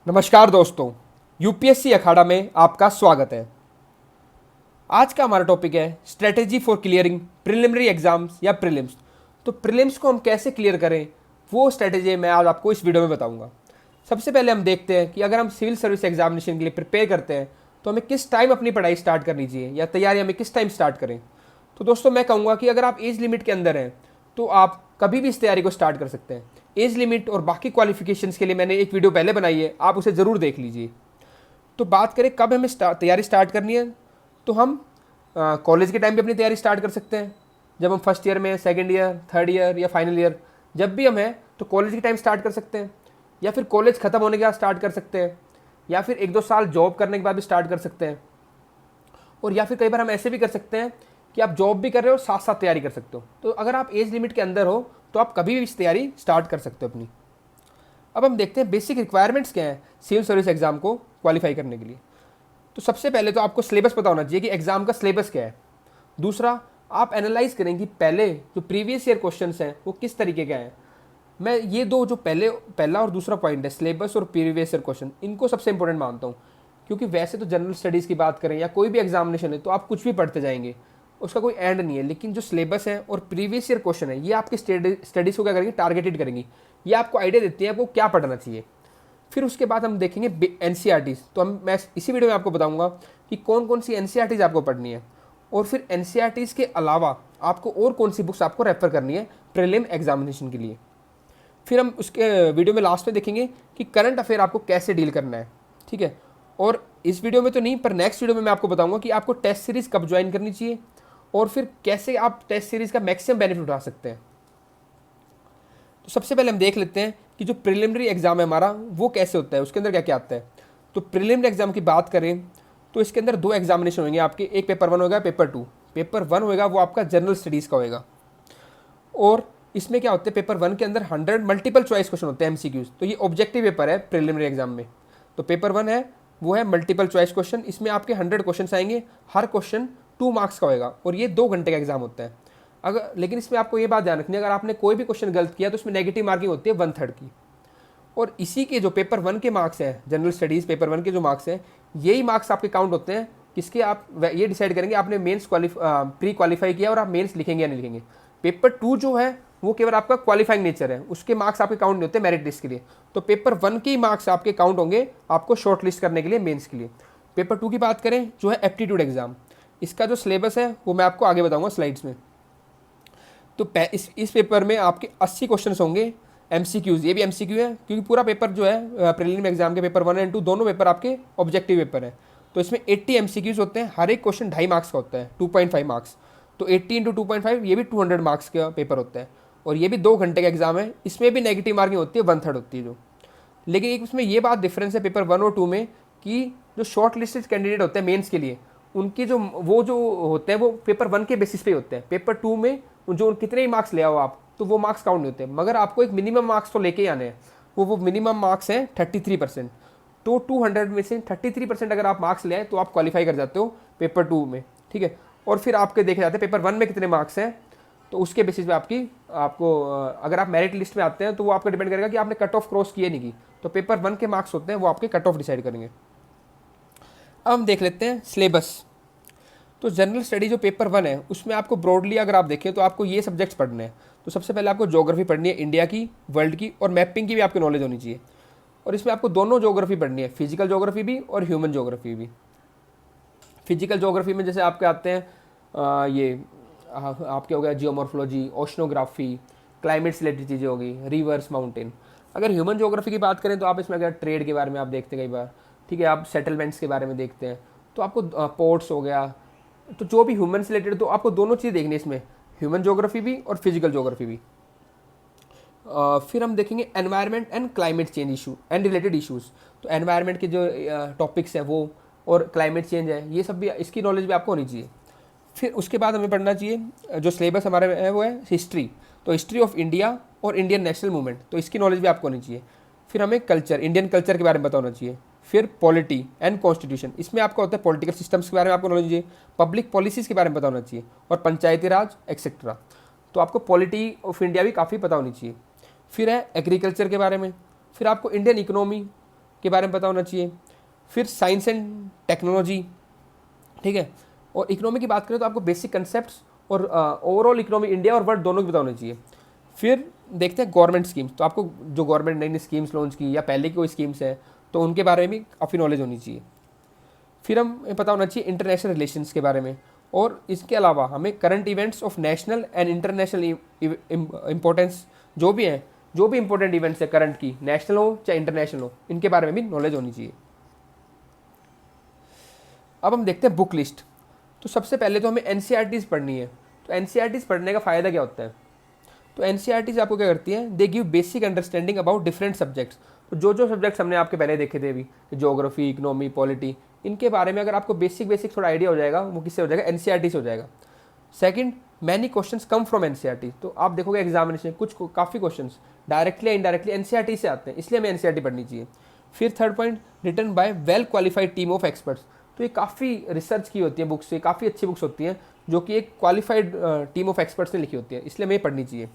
नमस्कार दोस्तों, यूपीएससी अखाड़ा में आपका स्वागत है। आज का हमारा टॉपिक है strategy for clearing preliminary exams या प्रीलिम्स। तो प्रीलिम्स को हम कैसे क्लियर करें, वो स्ट्रेटेजी मैं आज आपको इस वीडियो में बताऊंगा। सबसे पहले हम देखते हैं कि अगर हम सिविल सर्विस एग्जामिनेशन के लिए प्रिपेयर करते हैं तो हमें किस टाइम अपनी पढ़ाई स्टार्ट करनी चाहिए या तैयारी हमें किस टाइम स्टार्ट करें। तो दोस्तों मैं कहूँगा कि अगर आप एज लिमिट के अंदर हैं तो आप कभी भी इस तैयारी को स्टार्ट कर सकते हैं। एज लिमिट और बाकी क्वालिफिकेशंस के लिए मैंने एक वीडियो पहले बनाई है, आप उसे ज़रूर देख लीजिए। तो बात करें कब हमें तैयारी स्टार्ट करनी है, तो हम कॉलेज के टाइम पे अपनी तैयारी स्टार्ट कर सकते हैं। जब हम फर्स्ट ईयर में, सेकंड ईयर, थर्ड ईयर या फाइनल ईयर जब भी हम हैं तो कॉलेज के टाइम स्टार्ट कर सकते हैं, या फिर कॉलेज ख़त्म होने के बाद स्टार्ट कर सकते हैं, या फिर 1-2 साल जॉब करने के बाद भी स्टार्ट कर सकते हैं। और या फिर कई बार हम ऐसे भी कर सकते हैं कि आप जॉब भी कर रहे हो साथ साथ तैयारी कर सकते हो। तो अगर आप एज लिमिट के अंदर हो तो आप कभी भी इस तैयारी स्टार्ट कर सकते हो अपनी। अब हम देखते हैं बेसिक रिक्वायरमेंट्स क्या हैं सिविल सर्विस एग्जाम को क्वालिफाई करने के लिए। तो सबसे पहले तो आपको सिलेबस पता होना चाहिए कि एग्जाम का सिलेबस क्या है। दूसरा, आप एनालाइज करें कि पहले जो प्रीवियस ईयर क्वेश्चंस हैं वो किस तरीके के हैं। मैं ये दो जो पहला और दूसरा पॉइंट है, सिलेबस और प्रीवियस ईयर क्वेश्चन, इनको सबसे इंपॉर्टेंट मानता हूँ। क्योंकि वैसे तो जनरल स्टडीज़ की बात करें या कोई भी एग्जामिनेशन है तो आप कुछ भी पढ़ते जाएंगे, उसका कोई एंड नहीं है। लेकिन जो सिलेबस है और प्रीवियस ईयर क्वेश्चन है ये आपकी स्टडीज़ को क्या करेंगे, टारगेटेड करेंगी। ये आपको आइडिया देती है आपको क्या पढ़ना चाहिए। फिर उसके बाद हम देखेंगे एनसीईआरटीज़। तो मैं इसी वीडियो में आपको बताऊंगा कि कौन कौन सी एनसीईआरटीज़ आपको पढ़नी है, और फिर एनसीईआरटीज़ के अलावा आपको और कौन सी बुक्स आपको रेफर करनी है प्रीलिम एग्जामिनेशन के लिए। फिर हम उसके वीडियो में लास्ट में देखेंगे कि करंट अफेयर आपको कैसे डील करना है, ठीक है। और इस वीडियो में तो नहीं, पर नेक्स्ट वीडियो में मैं आपको बताऊंगा कि आपको टेस्ट सीरीज़ कब ज्वाइन करनी चाहिए और फिर कैसे आप टेस्ट सीरीज़ का मैक्सिमम बेनिफिट उठा सकते हैं। तो सबसे पहले हम देख लेते हैं कि जो प्रिलिमिनरी एग्जाम है हमारा वो कैसे होता है, उसके अंदर क्या क्या आता है। तो प्रिलिमिनरी एग्जाम की बात करें तो इसके अंदर 2 एग्जामिनेशन होंगे आपके, एक पेपर 1 होगा, पेपर 2। पेपर 1 होगा वो आपका जनरल स्टडीज़ का होएगा, और इसमें क्या होता है, पेपर 1 के अंदर 100 मल्टीपल चॉइस क्वेश्चन होते हैं, एमसीक्यूज। तो ये ऑब्जेक्टिव पेपर है प्रिलिमिनरी एग्जाम में। तो पेपर 1 है वो है मल्टीपल चॉइस क्वेश्चन, इसमें आपके 100 क्वेश्चन आएंगे, हर क्वेश्चन 2 मार्क्स का होएगा, और ये 2 घंटे का एग्जाम होता है। अगर लेकिन इसमें आपको ये बात ध्यान रखनी है, अगर आपने कोई भी क्वेश्चन गलत किया तो उसमें नेगेटिव मार्किंग होती है 1/3 की। और इसी के जो पेपर 1 के मार्क्स हैं, जनरल स्टडीज़ पेपर 1 के जो मार्क्स हैं, यही मार्क्स आपके काउंट होते हैं, किसके आप ये डिसाइड करेंगे आपने मेंस प्री क्वालिफाई किया और आप मेंस लिखेंगे या नहीं लिखेंगे। पेपर 2 जो है वो केवल आपका क्वालिफाइंग नेचर है, उसके मार्क्स आपके काउंट नहीं होते मेरिट लिस्ट के लिए। तो पेपर 1 के ही मार्क्स आपके काउंट होंगे आपको शॉर्ट लिस्ट करने के लिए मेंस के लिए। पेपर 2 की बात करें जो है एप्टीट्यूड एग्जाम, इसका जो सिलेबस है वो मैं आपको आगे बताऊंगा स्लाइड्स में। तो इस पेपर में आपके 80 क्वेश्चंस होंगे एमसीक्यूज, ये भी एमसीक्यू है क्योंकि पूरा पेपर जो है प्रीलिमिनरी एग्जाम के पेपर 1 एंड 2 दोनों पेपर आपके ऑब्जेक्टिव पेपर है। तो इसमें 80 एमसीक्यूज होते हैं, हर एक क्वेश्चन 2.5 मार्क्स का होता है, 2.5 मार्क्स। तो 80 × 2.5 ये भी 200 मार्क्स का पेपर होता है, और ये भी 2 घंटे का एग्जाम है। इसमें भी नेगेटिव मार्किंग होती है 1/3 होती है जो। लेकिन एक उसमें ये बात डिफरेंस है पेपर 1 और 2 में कि जो शॉर्ट लिस्टेड कैंडिडेट होते हैं मेंस के लिए, उनकी जो होते हैं वो पेपर 1 के बेसिस पे होते हैं। पेपर 2 में जो कितने ही मार्क्स ले आओ आप तो वो मार्क्स काउंट नहीं होते, मगर आपको एक मिनिमम मार्क्स तो लेके ही आने हैं। वो मिनिमम मार्क्स हैं 33%। तो 200 में से 33% अगर आप मार्क्स ले आए तो आप क्वालिफाई कर जाते हो पेपर 2 में, ठीक है। और फिर आपके देखे जाते हैं पेपर 1 में कितने मार्क्स हैं, तो उसके बेसिस पे आपको अगर आप मेरिट लिस्ट में आते हैं तो वो आपका डिपेंड करेगा कि आपने कट ऑफ क्रॉस किए नहीं की। तो पेपर 1 के मार्क्स होते हैं वो आपके कट ऑफ डिसाइड करेंगे। अब हम देख लेते हैं सिलेबस। तो जनरल स्टडी जो पेपर 1 है उसमें आपको ब्रॉडली अगर आप देखें तो आपको ये सब्जेक्ट्स पढ़ने हैं। तो सबसे पहले आपको ज्योग्राफी पढ़नी है, इंडिया की, वर्ल्ड की, और मैपिंग की भी आपकी नॉलेज होनी चाहिए। और इसमें आपको दोनों ज्योग्राफी पढ़नी है, फिजिकल ज्योग्राफी भी और ह्यूमन ज्योग्राफी भी। फिजिकल ज्योग्राफी में जैसे आपके आते हैं आपके हो गया जियोमॉर्फोलॉजी, ओशनोग्राफी, क्लाइमेट से रिलेटेड चीज़ें होगी, रिवर्स, माउंटेन। अगर ह्यूमन ज्योग्राफी की बात करें तो आप इसमें अगर ट्रेड के बारे में आप देखते हैं कई बार, ठीक है, आप सेटलमेंट्स के बारे में देखते हैं, तो आपको पोर्ट्स हो गया, तो जो भी ह्यूमन से रिलेटेड, तो आपको दोनों चीज़ देखनी है इसमें, ह्यूमन ज्योग्राफी भी और फिजिकल ज्योग्राफी भी। फिर हम देखेंगे environment and climate change issue and related issues. तो एनवायरनमेंट के जो टॉपिक्स हैं वो, और क्लाइमेट चेंज है, ये सब भी, इसकी नॉलेज भी आपको होनी चाहिए। फिर उसके बाद हमें पढ़ना चाहिए जो सिलेबस हमारे में है वो है हिस्ट्री। तो हिस्ट्री ऑफ इंडिया और इंडियन नेशनल मूवमेंट, तो इसकी नॉलेज भी आपको होनी चाहिए। फिर हमें कल्चर, इंडियन कल्चर के बारे में पता होना चाहिए। फिर पॉलिटी एंड कॉन्स्टिट्यूशन, इसमें आपका होता है पॉलिटिकल सिस्टम्स के बारे में आपको नॉलेज चाहिए, पब्लिक पॉलिसीज़ के बारे में पता होना चाहिए, और पंचायती राज एक्सेट्रा। तो आपको पॉलिटी ऑफ इंडिया भी काफ़ी पता होनी चाहिए। फिर है एग्रीकल्चर के बारे में। फिर आपको इंडियन इकोनॉमी, के बारे में पता होना चाहिए। फिर साइंस एंड टेक्नोलॉजी, ठीक है। और इकोनॉमी की बात करें तो आपको बेसिक कंसेप्ट और ओवरऑल इकोनॉमी इंडिया और वर्ल्ड दोनों की पता होनी चाहिए। फिर देखते हैं गवर्नमेंट स्कीम्स, तो आपको जो गवर्नमेंट नई नई स्कीम्स लॉन्च की या पहले की कोई स्कीम्स है तो उनके बारे में भी काफ़ी नॉलेज होनी चाहिए। फिर हमें पता होना चाहिए इंटरनेशनल रिलेशंस के बारे में, और इसके अलावा हमें current events of national and international importance जो भी हैं, जो भी इंपॉर्टेंट इवेंट्स है करंट की, नेशनल हो चाहे इंटरनेशनल हो, इनके बारे में भी नॉलेज होनी चाहिए। अब हम देखते हैं बुक लिस्ट। तो सबसे पहले तो हमें एनसीईआरटीज़ पढ़नी है। तो एनसीईआरटीज़ पढ़ने का फ़ायदा क्या होता है? तो एनसीईआरटीज़ आपको क्या करती हैं, they give basic understanding about different subjects. तो जो जो सब्जेक्ट्स हमने आपके पहले देखे थे अभी, ज्योग्राफी, इकोनॉमी, पॉलिटी, इनके बारे में अगर आपको बेसिक बेसिक थोड़ा आइडिया हो जाएगा, वो किससे हो जाएगा, एनसीईआरटी से हो जाएगा। Second, many questions come from NCERT. तो आप देखोगे एग्जामिनेशन कुछ काफ़ी क्वेश्चंस डायरेक्टली या इनडायरेक्टली एनसीईआरटी से आते हैं, इसलिए हमें एनसीईआरटी पढ़नी चाहिए। फिर third point, written by well qualified team of experts. तो ये काफ़ी रिसर्च की होती है बुक्स, से काफ़ी अच्छी बुक्स होती हैं जो कि एक क्वालिफाइड टीम ऑफ एक्सपर्ट्स ने लिखी होती है, इसलिए हमें पढ़नी चाहिए।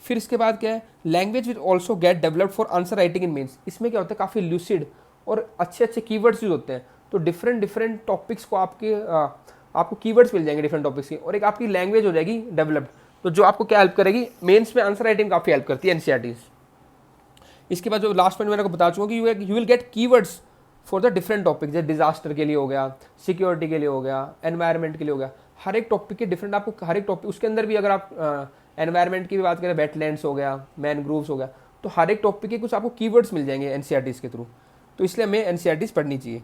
फिर इसके बाद क्या है, language will also get developed for answer writing in mains. इसमें क्या होता है, काफ़ी ल्यूसिड और अच्छे अच्छे कीवर्ड्स यूज होते हैं। तो डिफरेंट डिफरेंट टॉपिक्स को आपको कीवर्ड्स मिल जाएंगे डिफरेंट टॉपिक्स की, और एक आपकी लैंग्वेज हो जाएगी डेवलप्ड, तो जो आपको क्या हेल्प करेगी, मेंस में आंसर राइटिंग काफ़ी हेल्प करती है एनसीईआरटीज़। इसके बाद जो लास्ट पॉइंट मैंने आपको बता चुका कि you will get keywords for the different topic, जैसे डिजास्टर के लिए हो गया, सिक्योरिटी के लिए हो गया, एनवायरनमेंट के लिए हो गया। हर एक टॉपिक के डिफरेंट आपको हर एक टॉपिक, उसके अंदर भी अगर आप एनवायरनमेंट की भी बात करें, वेटलैंड्स हो गया, मैनग्रोव्स हो गया, तो हर एक टॉपिक के कुछ आपको कीवर्ड्स मिल जाएंगे एनसीईआरटीज़ के थ्रू। तो इसलिए हमें एनसीईआरटीज़ पढ़नी चाहिए।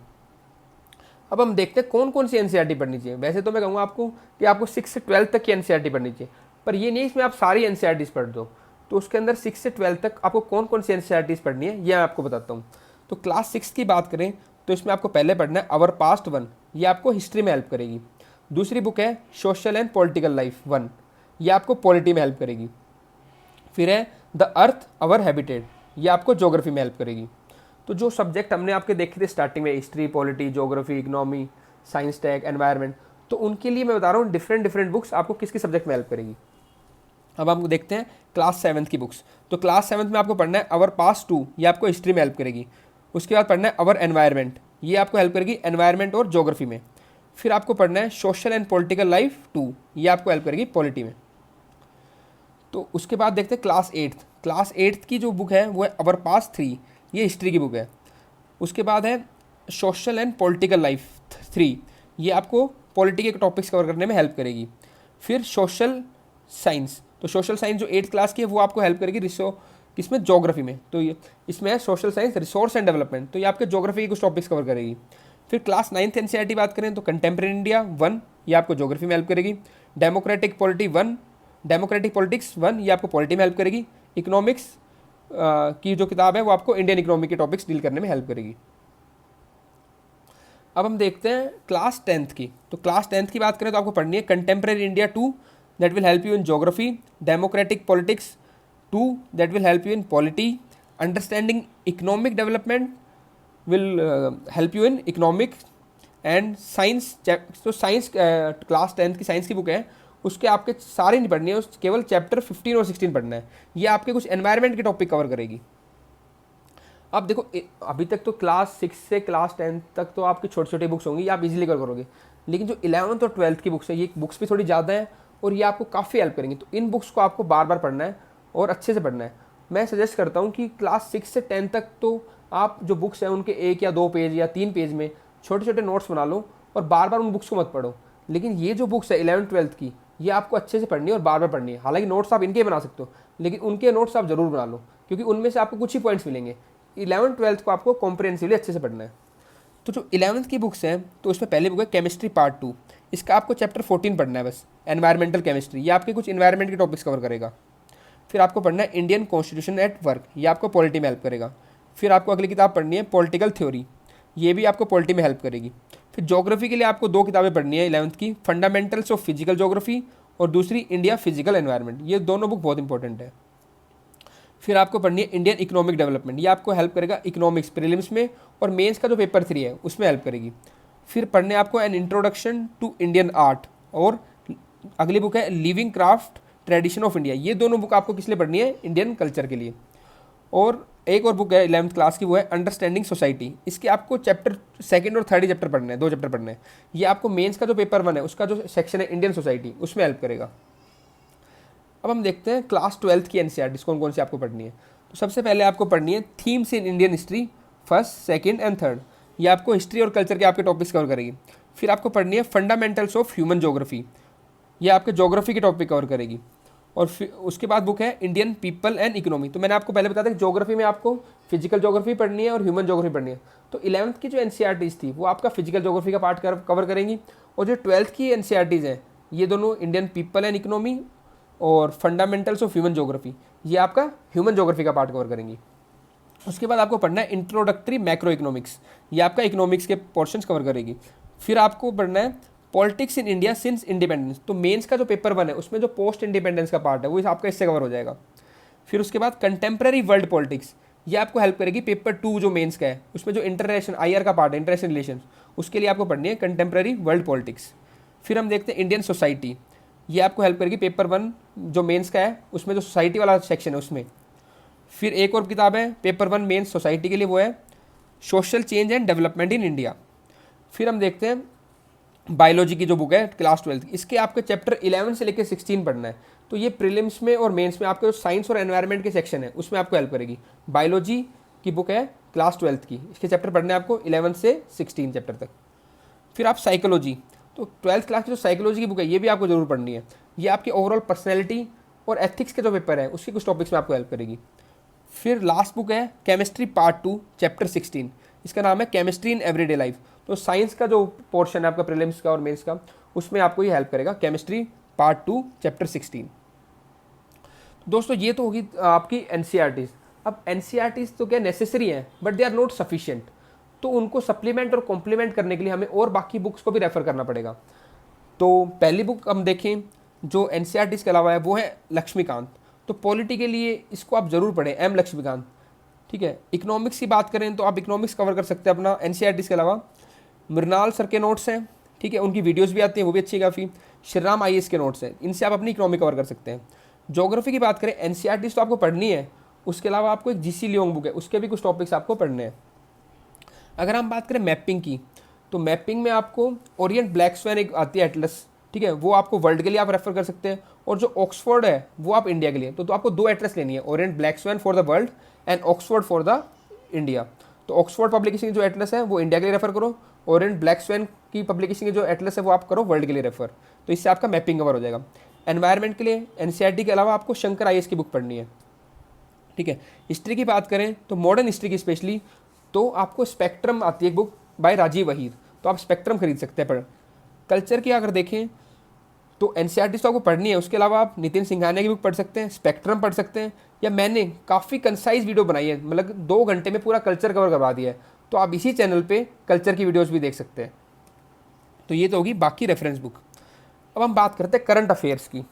अब हम देखते हैं कौन कौन सी एनसीईआरटी पढ़नी चाहिए। वैसे तो मैं कहूँगा आपको कि आपको 6 से 12 तक की एनसीईआरटी पढ़नी चाहिए, पर ये नहीं इसमें आप सारी एनसीईआरटीज़ पढ़ दो। तो उसके अंदर 6 से 12 तक आपको कौन कौन सी एनसीईआरटीज़ पढ़नी है, ये मैं आपको बताता हूँ। तो क्लास 6 की बात करें तो इसमें आपको पहले पढ़ना है आवर पास्ट 1, ये आपको हिस्ट्री में हेल्प करेगी। दूसरी बुक है सोशल एंड पॉलिटिकल लाइफ 1, ये आपको पॉलिटी में हेल्प करेगी। फिर है द अर्थ अवर हैबिटेट, ये आपको ज्योग्राफी में हेल्प करेगी। तो जो सब्जेक्ट हमने आपके देखे थे स्टार्टिंग में, history, polity, geography, economy, science, tech, environment, तो उनके लिए मैं बता रहा हूँ डिफरेंट डिफरेंट बुक्स आपको किस किस सब्जेक्ट में हेल्प करेगी। अब हम देखते हैं क्लास 7 की बुक्स। तो क्लास 7 में आपको पढ़ना है अवर पास्ट 2, ये आपको हिस्ट्री में हेल्प करेगी। उसके बाद पढ़ना है अवर एनवायरनमेंट, ये आपको हेल्प करेगी एनवायरनमेंट और ज्योग्राफी में। फिर आपको पढ़ना है सोशल एंड पॉलिटिकल लाइफ 2, ये आपको हेल्प करेगी पॉलिटी में। तो उसके बाद देखते हैं क्लास 8। क्लास 8 की जो बुक है वो है अवर पास्ट 3, ये हिस्ट्री की बुक है। उसके बाद है सोशल एंड पॉलिटिकल लाइफ 3, ये आपको पॉलिटी के टॉपिक्स कवर करने में हेल्प करेगी। फिर सोशल साइंस, तो सोशल साइंस जो 8th क्लास की है वो आपको हेल्प करेगी किसमें, ज्योग्राफी में। तो ये इसमें है social science, resource and development, तो ये आपके ज्योग्राफी के कुछ टॉपिक्स कवर करेगी। फिर क्लास 9th एनसीईआरटी बात करें तो कंटेम्प्रेरी इंडिया 1, ये आपको ज्योग्राफी में हेल्प करेगी। डेमोक्रेटिक पॉलिटिक्स 1, ये आपको पॉलिटी में हेल्प करेगी। इकोनॉमिक्स की जो किताब है वो आपको इंडियन इकोनॉमी के टॉपिक्स डील करने में हेल्प करेगी। अब हम देखते हैं क्लास 10th की। तो क्लास 10th की बात करें तो आपको पढ़नी है contemporary India 2, that will help you in geography. Democratic politics 2, that will help you in polity. Understanding economic development will help you in economics and science. तो साइंस क्लास 10th की science की बुक है, उसके आपके सारे नहीं पढ़नी है, केवल चैप्टर 15 और 16 पढ़ना है। ये आपके कुछ एनवायरनमेंट के टॉपिक कवर करेगी। अब देखो अभी तक तो क्लास 6 से क्लास 10 तक तो आपकी छोटी छोटी बुक्स होंगी, ये आप इजीली कवर करोगे। लेकिन जो 11th और 12th की बुक्स है, ये बुक्स भी थोड़ी ज़्यादा है और ये आपको काफ़ी हेल्प करेंगी। तो इन बुक्स को आपको बार बार पढ़ना है और अच्छे से पढ़ना है। मैं सजेस्ट करता हूँ कि क्लास 6 से 10 तक तो आप जो बुक्स हैं उनके 1 या 2 पेज या 3 पेज में छोटे छोटे नोट्स बना लो और बार बार उन बुक्स को मत पढ़ो। लेकिन ये जो बुक्स है 11th 12th की, ये आपको अच्छे से पढ़नी है और बार बार पढ़नी है। हालांकि नोट्स आप इनके बना सकते हो, लेकिन उनके नोट्स आप जरूर बना लो, क्योंकि उनमें से आपको कुछ ही पॉइंट्स मिलेंगे। 11th 12th को आपको कॉम्प्रिहेंसिवली अच्छे से पढ़ना है। तो जो 11th की बुक्स हैं, तो उसमें पहली बुक है केमिस्ट्री पार्ट 2, इसका आपको चैप्टर 14 पढ़ना है बस, एनवायरमेंटल केमिस्ट्री, ये आपके कुछ एनवायरमेंट के टॉपिक्स कवर करेगा। फिर आपको पढ़ना है इंडियन कॉन्स्टिट्यूशन एट वर्क, ये आपको पॉलिटी में हेल्प करेगा। फिर आपको अगली किताब पढ़नी है पॉलिटिकल थ्योरी, ये भी आपको पॉलिटी में हेल्प करेगी। फिर ज्योग्राफी के लिए आपको 2 किताबें पढ़नी है 11th की, फंडामेंटल्स ऑफ फिजिकल ज्योग्राफी और दूसरी इंडिया फिजिकल एनवायरनमेंट, ये दोनों बुक बहुत इंपॉर्टेंट है। फिर आपको पढ़नी है इंडियन इकोनॉमिक डेवलपमेंट, ये आपको हेल्प करेगा इकोनॉमिक्स प्रीलिम्स में और मेंस का जो पेपर 3 है उसमें हेल्प करेगी। फिर पढ़ने आपको an introduction to Indian art, और अगली बुक है living craft tradition of India, ये दोनों बुक आपको किस लिए पढ़नी है, इंडियन कल्चर के लिए। और एक और बुक है 11th क्लास की, वो है अंडरस्टैंडिंग सोसाइटी। इसके आपको चैप्टर सेकंड और थर्ड चैप्टर पढ़ने हैं, 2 चैप्टर पढ़ने हैं। ये आपको मेंस का जो पेपर 1 है उसका जो सेक्शन है इंडियन सोसाइटी, उसमें हेल्प करेगा। अब हम देखते हैं क्लास 12th की एनसीईआरटी कौन कौन सी आपको पढ़नी है। तो सबसे पहले आपको पढ़नी है themes in Indian history, first, second and third. ये आपको हिस्ट्री और कल्चर के आपके टॉपिक्स कवर करेगी। फिर आपको पढ़नी है फंडामेंटल्स ऑफ ह्यूमन ज्योग्राफी, ये आपके ज्योग्राफी के टॉपिक कवर करेगी। और फिर उसके बाद बुक है इंडियन पीपल एंड इकोनॉमी। तो मैंने आपको पहले बताया था कि ज्योग्राफी में आपको फिजिकल ज्योग्राफी पढ़नी है और ह्यूमन ज्योग्राफी पढ़नी है। तो 11th की जो एनसीईआरटीज़ थी वो आपका फिजिकल ज्योग्राफी का पार्ट कवर करेंगी, और जो 12th की एनसीईआरटीज़ हैं ये दोनों इंडियन पीपल एंड इकोनॉमी और फंडामेंटल्स ऑफ ह्यूमन ज्योग्राफी, ये आपका ह्यूमन ज्योग्राफी का पार्ट कवर करेंगी। उसके बाद आपको पढ़ना है इंट्रोडक्टरी मैक्रो इकोनॉमिक्स, ये आपका इकोनॉमिक्स के पोर्शंस कवर करेगी। फिर आपको पढ़ना है politics in India since independence. तो मेंस का जो पेपर 1 है उसमें जो पोस्ट इंडिपेंडेंस का पार्ट है वो आपका इससे कवर हो जाएगा। फिर उसके बाद कंटेम्प्रेरी वर्ल्ड पॉलिटिक्स, ये आपको हेल्प करेगी पेपर 2 जो मेंस का है, उसमें जो इंटरनेशनल IR का पार्ट है इंटरनेशनल रिलेशन, उसके लिए आपको पढ़नी है कंटेम्प्रेरी वर्ल्ड पॉलिटिक्स। फिर हम देखते हैं इंडियन सोसाइटी, ये आपको हेल्प करेगी पेपर 1 जो मेंस का है उसमें जो सोसाइटी वाला सेक्शन है उसमें। फिर एक और किताब है पेपर 1 मेंस सोसाइटी के लिए, वो है social change and development in India. फिर हम देखते हैं बायोलॉजी की जो बुक है क्लास 12 की, इसके आपके चैप्टर 11 से लेकर 16 पढ़ना है। तो ये प्रीलिम्स में और मेंस में आपके जो साइंस और एनवायरनमेंट के सेक्शन है उसमें आपको हेल्प करेगी। बायोलॉजी की बुक है क्लास 12 की, इसके चैप्टर पढ़ने हैं आपको 11 से 16 चैप्टर तक। फिर आप साइकोलॉजी, तो 12th क्लास की जो साइकोलॉजी की बुक है ये भी आपको जरूर पढ़नी है। ये आपकी ओवरऑल पर्सनैलिटी और एथिक्स के जो पेपर है उसकी कुछ टॉपिक्स में आपको हेल्प करेगी। फिर लास्ट बुक है केमिस्ट्री पार्ट 2 चैप्टर 16, इसका नाम है केमिस्ट्री इन एवरीडे लाइफ। तो साइंस का जो पोर्शन है आपका प्रीलिम्स का और मेंस का, उसमें आपको ये हेल्प करेगा केमिस्ट्री पार्ट 2 चैप्टर 16। दोस्तों ये तो होगी आपकी एनसीईआरटीज़। अब एनसीईआरटीज़ तो क्या नेसेसरी है but they are not sufficient, तो उनको सप्लीमेंट और कॉम्प्लीमेंट करने के लिए हमें और बाकी बुक्स को भी रेफर करना पड़ेगा। तो पहली बुक हम देखें जो एनसीईआरटीज़ के अलावा है वो है लक्ष्मीकांत। तो पॉलिटी के लिए इसको आप ज़रूर पढ़ें, M लक्ष्मीकांत। ठीक है, इकोनॉमिक्स की बात करें तो आप इकोनॉमिक्स कवर कर सकते हैं अपना एनसीईआरटीज़ के अलावा। मृणाल सर के नोट्स हैं, ठीक है, उनकी वीडियोस भी आती हैं, वो भी अच्छी काफ़ी। श्रीराम IAS के नोट्स हैं, इनसे आप अपनी इकोनॉमी कवर कर सकते हैं। ज्योग्राफी की बात करें एनसीईआरटीज़ तो आपको पढ़नी है, उसके अलावा आपको एक GC लियोंग बुक है, उसके भी कुछ टॉपिक्स आपको पढ़ने हैं। अगर हम बात करें मैपिंग की, तो मैपिंग में आपको ओरिएंट ब्लैक स्वैन एक आती है एटलस, ठीक है, वो आपको वर्ल्ड के लिए आप रेफर कर सकते हैं, और जो ऑक्सफोर्ड है वो आप इंडिया के लिए। तो आपको 2 एटलस लेनी है, Orient black swan for the world and Oxford for the India. तो ऑक्सफोर्ड पब्लिकेशन की जो एटलस है वो इंडिया के लिए रेफर करो, ओरिएंट ब्लैक स्वैन की पब्लिकेशन की जो एटलस है वो आप करो वर्ल्ड के लिए रेफर। तो इससे आपका मैपिंग कवर हो जाएगा। एनवायरनमेंट के लिए एनसीईआरटी के अलावा आपको शंकर IAS की बुक पढ़नी है। ठीक है, हिस्ट्री की बात करें तो मॉडर्न हिस्ट्री की स्पेशली तो आपको स्पेक्ट्रम आती है एक बुक बाय राजीव वहीद, तो आप स्पेक्ट्रम खरीद सकते हैं। पर कल्चर की अगर देखें तो एनसीईआरटी तो आपको पढ़नी है, उसके अलावा आप नितिन सिंघानिया की बुक पढ़ सकते हैं, स्पेक्ट्रम पढ़ सकते हैं, या मैंने काफ़ी कंसाइज वीडियो बनाई है, मतलब 2 घंटे में पूरा कल्चर कवर करवा दिया है, तो आप इसी चैनल पे कल्चर की वीडियोस भी देख सकते हैं। तो ये तो होगी बाकी रेफरेंस बुक। अब हम बात करते हैं करंट अफेयर्स की।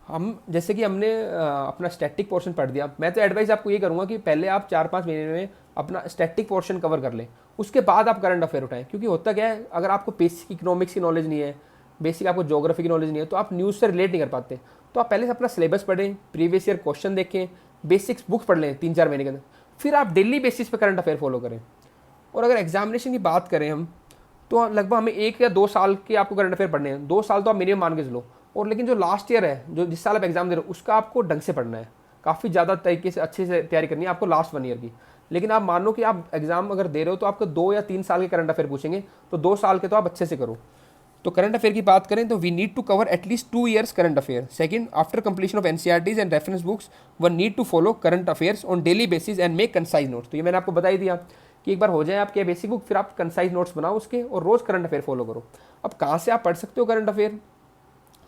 हम जैसे कि हमने अपना स्टैटिक पोर्शन पढ़ दिया, मैं तो एडवाइस आपको ये करूँगा कि पहले आप 4-5 महीने में अपना स्टैटिक पोर्शन कवर कर लें, उसके बाद आप करंट अफेयर उठाएं। क्योंकि होता क्या है, अगर आपको बेसिक इकोनॉमिक्स की नॉलेज नहीं है, बेसिक आपको ज्योग्राफी की नॉलेज नहीं है, तो आप न्यूज़ से रिलेट नहीं कर पाते। तो आप पहले से अपना सिलेबस पढ़ें, प्रीवियस ईयर क्वेश्चन देखें, बेसिक्स बुक्स पढ़ लें 3-4 महीने के अंदर, फिर आप डेली बेसिस पे करंट अफेयर फॉलो करें। और अगर एग्जामिनेशन की बात करें हम, तो लगभग हमें 1 या 2 साल के आपको करंट अफेयर पढ़ने हैं। 2 साल तो आप मिनिमम मान के चलो। और लेकिन जो लास्ट ईयर है, जो जिस साल आप एग्जाम दे रहे हो, उसका आपको ढंग से पढ़ना है, काफ़ी ज़्यादा तरीके से अच्छे से तैयारी करनी है आपको लास्ट 1 ईयर की। लेकिन आप मानो कि आप एग्जाम अगर दे रहे हो तो आपको 2 या 3 साल के करंट अफेयर पूछेंगे, तो 2 साल के तो आप अच्छे से करो। तो करंट अफेयर की बात करें तो we need to cover at least 2 years current affair. Second, after completion of NCERTs and reference books one need to follow current affairs on daily basis and make concise notes. तो ये मैंने आपको बता ही दिया कि एक बार हो जाए आपके बेसिक बुक, फिर आप कंसाइज नोट्स बनाओ उसके, और रोज़ करंट अफेयर फॉलो करो। अब कहाँ से आप पढ़ सकते हो करंट अफेयर?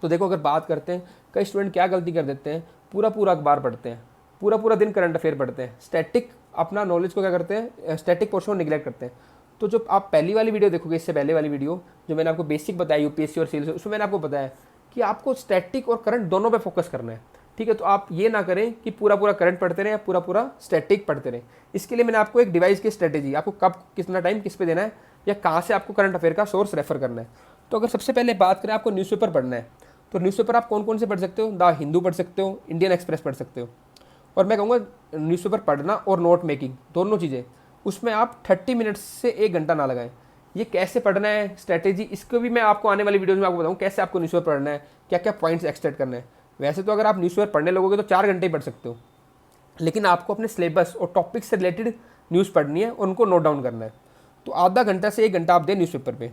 तो देखो, अगर बात करते हैं, कई स्टूडेंट क्या गलती कर देते हैं, पूरा अखबार पढ़ते हैं, पूरा दिन करंट अफेयर पढ़ते हैं, स्टैटिक अपना नॉलेज को क्या करते हैं, स्टैटिक पोर्शन को निगलेक्ट करते हैं। तो जो आप पहली वाली वीडियो देखोगे, इससे पहले वाली वीडियो जो मैंने आपको बेसिक बताया यूपीएससी और सिविल, उसमें मैंने आपको बताया कि आपको स्टैटिक और करंट दोनों पे फोकस करना है। ठीक है, तो आप ये ना करें कि पूरा करंट पढ़ते रहें या पूरा स्टैटिक पढ़ते रहें। इसके लिए मैंने आपको एक डिवाइस की स्ट्रेटेजी, आपको कब कितना टाइम किस पे देना है, या कहाँ से आपको करंट अफेयर का सोर्स रेफर करना है। तो अगर सबसे पहले बात करें आपको न्यूज़पेपर पढ़ना है, तो न्यूज़पेपर आप कौन कौन से पढ़ सकते हो? द हिंदू पढ़ सकते हो, इंडियन एक्सप्रेस पढ़ सकते हो। और मैं कहूँगा न्यूज़पेपर पढ़ना और नोट मेकिंग दोनों चीज़ें, उसमें आप 30 मिनट्स से 1 घंटा ना लगाएं। ये कैसे पढ़ना है स्ट्रैटेजी, इसको भी मैं आपको आने वाली वीडियोज़ में आपको बताऊँ कैसे आपको न्यूज़पेपर पढ़ना है, क्या क्या पॉइंट्स एक्सट्रैक्ट करना है। वैसे तो अगर आप न्यूज़पेपर पढ़ने लगोगे तो 4 घंटे ही पढ़ सकते हो, लेकिन आपको अपने सिलेबस और टॉपिक से रिलेटेड न्यूज़ पढ़नी है और उनको नोट डाउन करना है। तो आधा घंटा से 1 घंटा आप दें न्यूज़पेपर पे।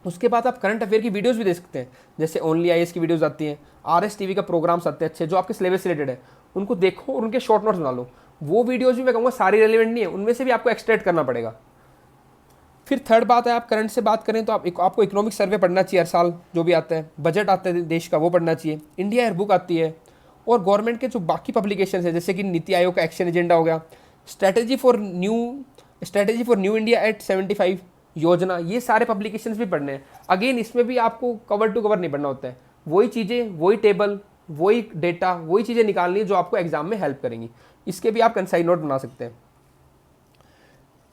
उसके बाद आप करंट अफेयर की वीडियोस भी देख सकते हैं, जैसे ओनली आईएएस की वीडियोस आती हैं, आरएस टीवी का प्रोग्राम्स आते हैं अच्छे जो आपके सिलेबस से रिलेटेड है, उनको देखो और उनके शॉर्ट नोट्स बना लो। वो वीडियोस भी मैं कहूँगा सारी रेलिवेंट नहीं है, उनमें से भी आपको एक्सट्रैक्ट करना पड़ेगा। फिर थर्ड बात है, आप करंट से बात करें तो आपको इकोनॉमिक सर्वे पढ़ना चाहिए हर साल, जो भी आता है, बजट आता है देश का वो पढ़ना चाहिए, इंडिया एयर बुक आती है, और गवर्नमेंट के जो बाकी पब्लिकेशन है जैसे कि नीति आयोग का एक्शन एजेंडा हो गया, strategy for new India at 75 योजना, ये सारे पब्लिकेशंस भी पढ़ने हैं। अगेन इसमें भी आपको कवर टू कवर नहीं पढ़ना होता है, वही चीज़ें, वही टेबल, वही डेटा, वही चीज़ें निकालनी है जो आपको एग्जाम में हेल्प करेंगी। इसके भी आप कंसाइड नोट बना सकते हैं।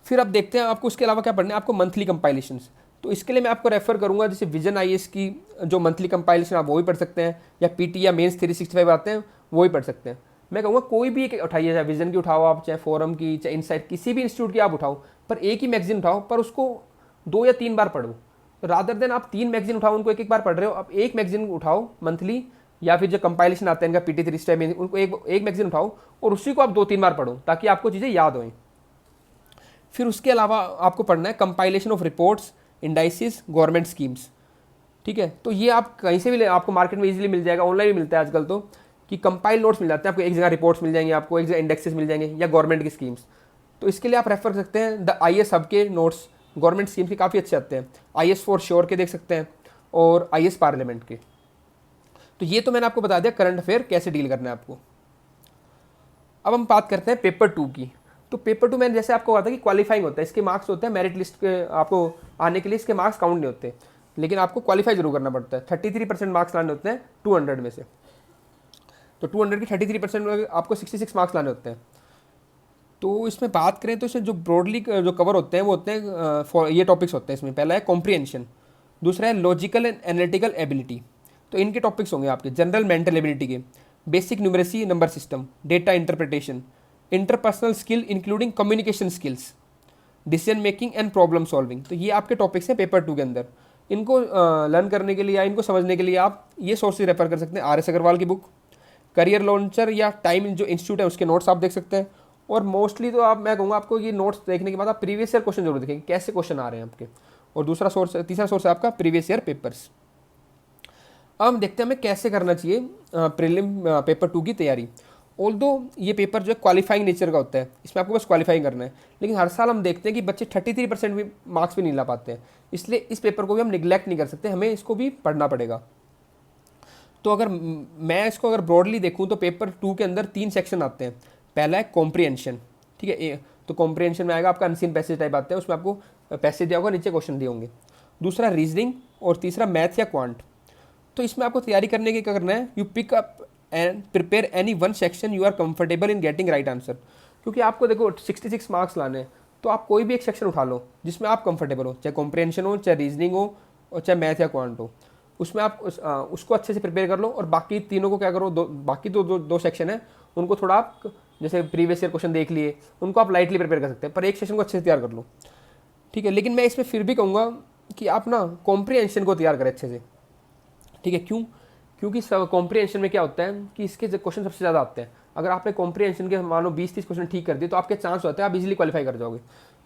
फिर अब देखते हैं आपको उसके अलावा क्या पढ़ना है। आपको मंथली कंपाइलेशंस, तो इसके लिए मैं आपको रेफर करूंगा जैसे विजन आईएएस की जो मंथली कंपाइलेशन आप वो भी पढ़ सकते हैं, या पीटी या मेंस 365 आते हैं वो भी पढ़ सकते हैं। मैं कहूँगा कोई भी एक उठाइए, चाहे विजन की उठाओ आप, चाहे फोरम की, चाहे इनसाइट, किसी भी इंस्टीट्यूट की आप उठाओ, पर एक ही मैगजीन उठाओ, पर उसको 2 या 3 बार पढ़ो। रादर देन आप 3 मैगजीन उठाओ, उनको एक एक बार पढ़ रहे हो, आप एक मैगजीन उठाओ मंथली, या फिर जो कंपाइलेशन आते हैं इनका पीटी 365, उनको एक मैगजीन उठाओ और उसी को आप 2-3 बार पढ़ो ताकि आपको चीज़ें याद हों। फिर उसके अलावा आपको पढ़ना है compilation of reports, indices, government schemes. ठीक है, तो ये आप कहीं से भी आपको मार्केट में इजीली मिल जाएगा, ऑनलाइन भी मिलता है आजकल तो, कि कंपाइल नोट्स मिल जाते हैं आपको, एक जगह रिपोर्ट्स मिल जाएंगे आपको, एक जगह इंडेक्सेस मिल जाएंगे, या गवर्नमेंट की स्कीम्स। तो इसके लिए आप रेफर कर सकते हैं द आईएएस हब के नोट्स, गवर्नमेंट स्कीम्स के काफ़ी अच्छे आते हैं, आईएएस फॉर श्योर के देख सकते हैं, और आईएएस पार्लियामेंट के। तो ये तो मैंने आपको बता दिया करंट अफेयर कैसे डील करना है आपको। अब हम बात करते हैं पेपर 2 की। तो पेपर 2 मैंने जैसे आपको कहा था कि क्वालिफाइंग होता है, इसके मार्क्स होते हैं मेरिट लिस्ट के, आपको आने के लिए इसके मार्क्स काउंट नहीं होते, लेकिन आपको क्वालिफाई जरूर करना पड़ता है। 33% मार्क्स लाने होते हैं 200 में से, तो 200 की 33% में आपको 66 मार्क्स लाने होते हैं। तो इसमें बात करें तो इसमें जो ब्रॉडली जो कवर होते हैं वो होते हैं ये टॉपिक्स होते हैं इसमें। पहला है कॉम्प्रिहेंशन, दूसरा है लॉजिकल एंड एनालिटिकल एबिलिटी। तो इनके टॉपिक्स होंगे आपके जनरल मेंटल एबिलिटी के, basic numeracy number system, data interpretation, interpersonal skill including communication skills, decision making and problem solving. तो ये आपके टॉपिक्स हैं पेपर 2 के अंदर। इनको लर्न करने के लिए या इनको समझने के लिए आप ये सोर्सेज रेफर कर सकते हैं, आर एस अग्रवाल की बुक, करियर लॉन्चर या टाइम जो इंस्टीट्यूट है उसके नोट्स आप देख सकते हैं। और मोस्टली तो आप, मैं कहूँगा आपको ये नोट्स देखने के बाद आप प्रीवियस ईयर क्वेश्चन जरूर देखेंगे, कैसे क्वेश्चन आ रहे हैं आपके। और तीसरा सोर्स है आपका प्रीवियस ईयर पेपर्स। अब हम देखते हैं हमें कैसे करना चाहिए प्रीलिम पेपर 2 की तैयारी। ऑल्दो ये पेपर जो है क्वालिफाइंग नेचर का होता है, इसमें आपको बस क्वालिफाइंग करना है, लेकिन हर साल हम देखते हैं कि बच्चे 33% भी मार्क्स भी नहीं ला पाते हैं, इसलिए इस पेपर को भी हम निगलेक्ट नहीं कर सकते, हमें इसको भी पढ़ना पड़ेगा। तो अगर मैं इसको अगर ब्रॉडली देखूँ तो पेपर 2 के अंदर 3 सेक्शन आते हैं। पहला है कॉम्प्रिहेंशन, ठीक है, तो कॉम्प्रिहेंशन में आएगा आपका अनसीन पैसेज टाइप आते हैं, उसमें आपको पैसेज दिया होगा, नीचे क्वेश्चन दिए होंगे। दूसरा रीजनिंग, और तीसरा मैथ या क्वांट। तो इसमें आपको तैयारी करने की क्या करना है, you pick up and prepare any one section you are comfortable in getting right answer. क्योंकि आपको देखो 66 मार्क्स लाने हैं, तो आप कोई भी एक सेक्शन उठा लो जिसमें आप कंफर्टेबल हो, चाहे कॉम्प्रिहेंशन हो, चाहे रीजनिंग हो, और चाहे मैथ या क्वांट हो। उसमें आप उसको अच्छे से प्रिपेयर कर लो, और बाकी तीनों को क्या करो, बाकी दो सेक्शन है उनको थोड़ा आप, जैसे प्रीवियस ईयर क्वेश्चन देख लिए, उनको आप लाइटली प्रिपेयर कर सकते हैं, पर एक सेशन को अच्छे से तैयार कर लो, ठीक है। लेकिन मैं इसमें फिर भी कहूँगा कि आप ना कॉम्प्रिहेंशन को तैयार करें अच्छे से, ठीक है। क्योंकि कॉम्प्रिहेंशन में क्या होता है कि इसके क्वेश्चन सबसे ज़्यादा आते हैं। अगर आपने कॉम्प्रिहेंशन के मानो 20-30 क्वेश्चन ठीक कर दिए तो आपके चांस होते हैं आप इजीली क्वालिफाई कर जाओगे।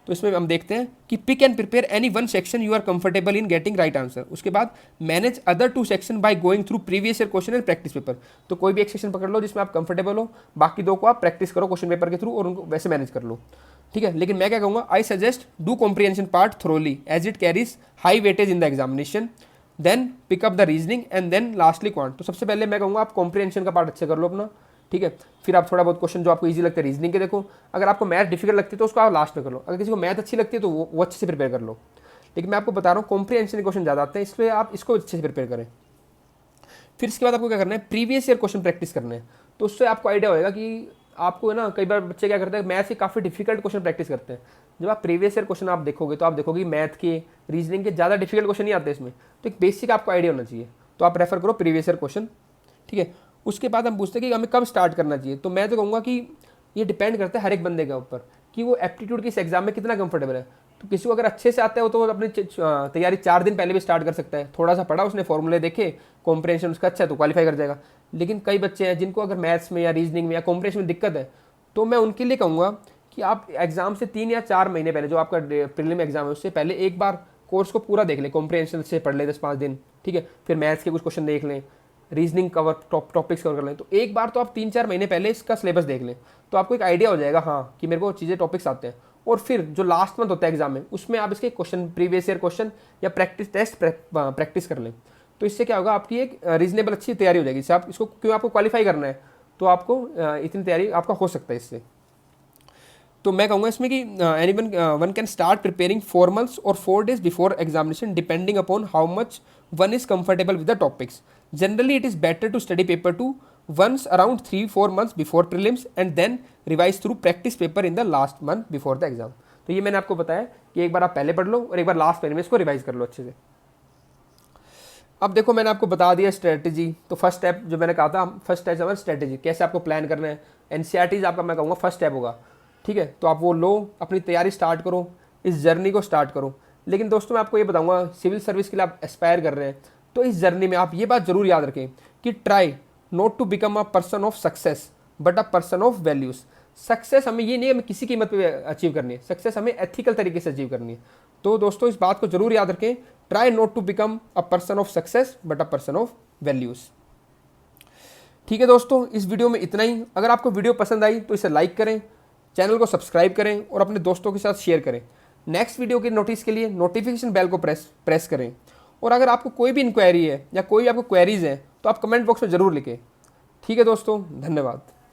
तो इसमें हम देखते हैं कि pick and prepare any one section you are comfortable in getting right answer. उसके बाद manage other 2 section by going through previous year question and practice paper. तो कोई भी एक सेक्शन पकड़ लो जिसमें आप कंफर्टेबल हो, बाकी 2 को आप प्रैक्टिस करो क्वेश्चन पेपर के थ्रू और उनको वैसे मैनेज कर लो, ठीक है। लेकिन मैं क्या कहूँगा, I suggest do comprehension part thoroughly as it carries high weightage in the examination, then pick up the reasoning and then lastly quant. तो सबसे पहले मैं कहूँगा आप कॉम्प्रिहेंशन का पार्ट अच्छे कर लो अपना, ठीक है। फिर आप थोड़ा बहुत क्वेश्चन जो आपको इजी लगता है रीजनिंग के देखो, अगर आपको मैथ डिफिकल्ट लगती है तो उसको आप लास्ट में कर लो, अगर किसी को मैथ अच्छी लगती है तो वो अच्छे से प्रिपेयर कर लो। लेकिन मैं आपको बता रहा हूँ कॉम्प्रिहेंशन के क्वेश्चन ज़्यादा आते हैं, इसलिए आप इसको अच्छे से प्रिपेयर करें। फिर इसके बाद आपको क्या करना है, प्रीवियस ईयर क्वेश्चन प्रैक्टिस करना है। तो उससे आपको आइडिया होगा कि आपको ना, कई बार बच्चे क्या करते हैं, मैथ के काफ़ी डिफिकल्ट क्वेश्चन प्रैक्टिस करते हैं। जब आप प्रीवियस ईयर क्वेश्चन आप देखोगे तो आप देखोगे मैथ के, रीजनिंग के ज़्यादा डिफिकल्ट क्वेश्चन नहीं आते इसमें, तो एक बेसिक आपको आइडिया होना चाहिए। तो आप रेफर करो प्रीवियस ईयर क्वेश्चन, ठीक है। उसके बाद हम पूछते हैं कि हमें कब स्टार्ट करना चाहिए। तो मैं तो कहूँगा कि ये डिपेंड करता है हर एक बंदे के ऊपर कि वो एप्टीट्यूड की इस एग्जाम में कितना कंफर्टेबल है। तो किसी को अगर अच्छे से आता है वो तो अपनी तैयारी 4 दिन पहले भी स्टार्ट कर सकता है, थोड़ा सा पढ़ा उसने, फॉर्मूले देखे, कॉम्प्रिहेंशन उसका अच्छा है तो क्वालिफाई कर जाएगा। लेकिन कई बच्चे हैं जिनको अगर मैथ्स में या रीजनिंग में या कॉम्प्रिहेंशन में दिक्कत है, तो मैं उनके लिए कहूँगा कि आप एग्जाम से 3 या 4 महीने पहले, जो आपका प्रीलिम एग्जाम है उससे पहले एक बार कोर्स को पूरा देख लें, कॉम्प्रिहेंशन से पढ़ लें 10-5 दिन, ठीक है, फिर मैथ्स के कुछ क्वेश्चन देख लें, रीजनिंग कवर टॉपिक्स कवर कर लें। तो एक बार तो आप 3-4 महीने पहले इसका सिलेबस देख लें, तो आपको एक आइडिया हो जाएगा हाँ कि मेरे को चीज़ें टॉपिक्स आते हैं। और फिर जो लास्ट मंथ होता है एग्जाम में, उसमें आप इसके क्वेश्चन, प्रीवियस ईयर क्वेश्चन या प्रैक्टिस टेस्ट प्रैक्टिस कर लें। तो इससे क्या होगा, आपकी एक रीजनेबल अच्छी तैयारी हो जाएगी। इससे आप इसको क्यों आपको क्वालिफाई करना है, तो आपको इतनी तैयारी आपका हो सकता है इससे। तो मैं कहूँगा इसमें कि any one can start preparing 4 months और 4 days before examination, depending upon how much one is comfortable with the topics. Generally it is better to study paper 2 once around 3-4 months before prelims and then revise through practice paper in the last month before the exam। तो ये मैंने आपको बताया कि एक बार आप पहले पढ़ लो और एक बार लास्ट महीने में इसको रिवाइज कर लो अच्छे से। अब देखो मैंने आपको बता दिया स्ट्रेटेजी। तो फर्स्ट स्टेप जो मैंने कहा था, फर्स्ट स्टेप हमारा स्ट्रेटेजी, कैसे आपको प्लान करना है। एनसीईआरटीज आपका मैं कहूँगा फर्स्ट स्टेप होगा, ठीक है। तो आप वो लो, अपनी तैयारी स्टार्ट करो, इस जर्नी को स्टार्ट करो। लेकिन दोस्तों मैं आपको ये बताऊँगा, सिविल सर्विस के लिए आप एस्पायर कर रहे हैं तो इस जर्नी में आप ये बात जरूर याद रखें कि try not to become a person of success but a person of values. Success हमें ये नहीं है हमें किसी कीमत पे अचीव करनी है, सक्सेस हमें एथिकल तरीके से अचीव करनी है। तो दोस्तों इस बात को जरूर याद रखें, try not to become a person of success but a person of values. ठीक है दोस्तों, इस वीडियो में इतना ही। अगर आपको वीडियो पसंद आई तो इसे लाइक करें, चैनल को सब्सक्राइब करें और अपने दोस्तों के साथ शेयर करें। नेक्स्ट वीडियो के नोटिस के लिए नोटिफिकेशन बेल को प्रेस करें। और अगर आपको कोई भी इंक्वायरी है या कोई आपको क्वेरीज है तो आप कमेंट बॉक्स में ज़रूर लिखें। ठीक है दोस्तों, धन्यवाद।